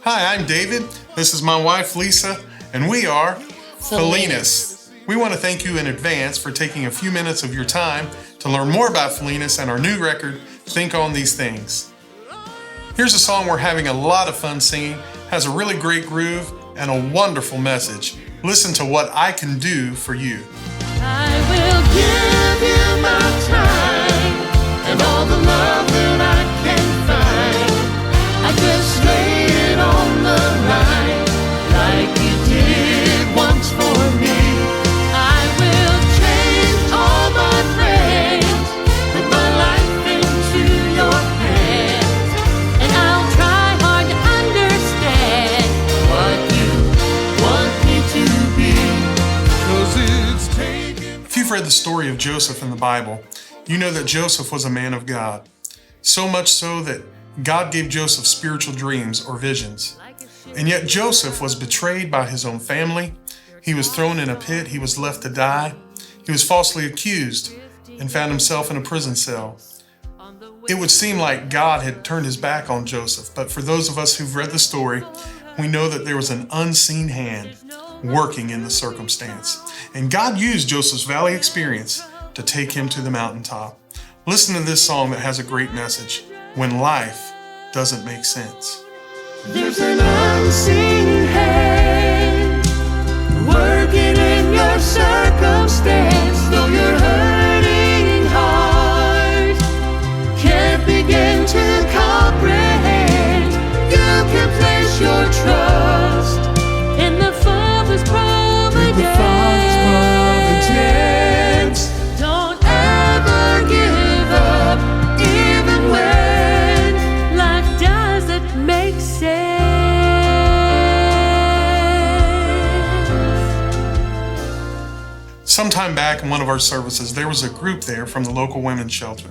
Hi, I'm David. This is my wife, Lisa, and we are Philenis. We want to thank you in advance for taking a few minutes of your time to learn more about Philenis and our new record, Think on These Things. Here's a song we're having a lot of fun singing, has a really great groove, and a wonderful message. Listen to What I Can Do for You. I will give you my time and all the love that I can find. I just lay it on the line like you did once for me. I will change all my plans, put my life into your hands, and I'll try hard to understand what you want me to be, 'cause it's taken. If you've read the story of Joseph in the Bible, you know that Joseph was a man of God. So much so that God gave Joseph spiritual dreams or visions. And yet Joseph was betrayed by his own family. He was thrown in a pit. He was left to die. He was falsely accused and found himself in a prison cell. It would seem like God had turned his back on Joseph, but for those of us who've read the story, we know that there was an unseen hand working in the circumstance. And God used Joseph's valley experience to take him to the mountaintop. Listen to this song that has a great message, When Life Doesn't Make Sense. There's an unseen hand working in your circumstance, though your hurting heart can't begin to comprehend. You can place your trust in the Father's providence. Don't ever give up, even when life doesn't make sense. Sometime back in one of our services, there was a group there from the local women's shelter.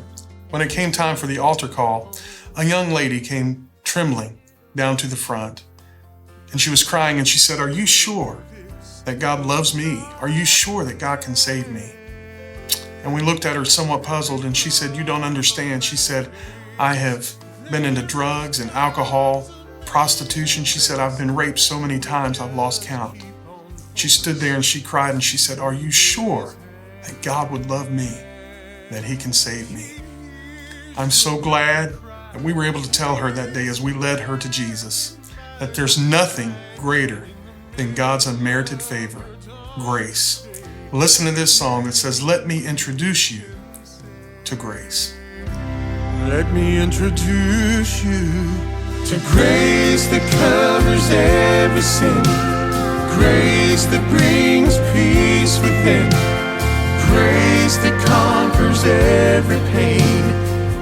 When it came time for the altar call, a young lady came trembling down to the front. And she was crying and she said, "Are you sure that God loves me? Are you sure that God can save me?" And we looked at her somewhat puzzled and she said, "You don't understand." She said, "I have been into drugs and alcohol, prostitution." She said, "I've been raped so many times I've lost count." She stood there and she cried and she said, "Are you sure that God would love me, that He can save me?" I'm so glad that we were able to tell her that day as we led her to Jesus that there's nothing greater than God's unmerited favor, grace. Listen to this song that says, "Let me introduce you to grace." Let me introduce you to grace that covers every sin, grace that brings peace within, grace that conquers every pain,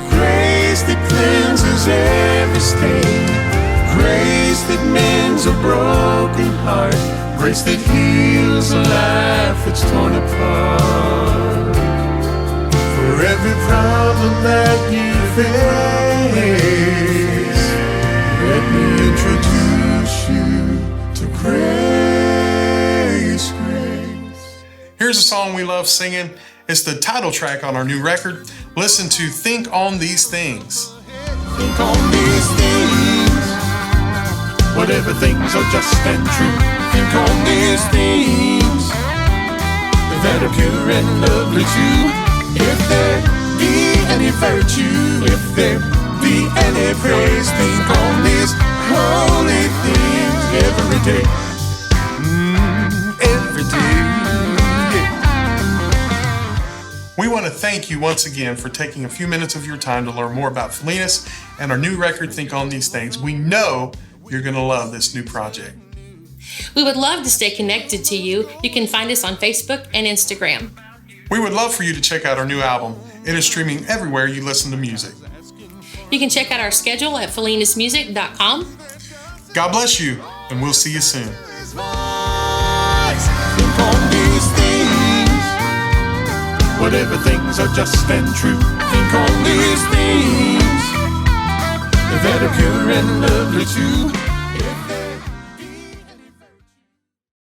grace that cleanses every stain, grace that mends a broken heart, grace that heals a life that's torn apart. For every problem that you face, let me introduce you to grace, grace. Here's a song we love singing. It's the title track on our new record. Listen to Think on These Things. Think on these things, whatever things are just and true. Think on these things that are pure and lovely too. If there be any virtue, if there be any praise, think on these holy things every day. Every day. We want to thank you once again for taking a few minutes of your time to learn more about Philenis and our new record, Think on These Things. We know you're going to love this new project. We would love to stay connected to you. You can find us on Facebook and Instagram. We would love for you to check out our new album. It is streaming everywhere you listen to music. You can check out our schedule at philenismusic.com. God bless you, and we'll see you soon. Think on these things, whatever things are just and true. Think on these things that are pure and lovely too.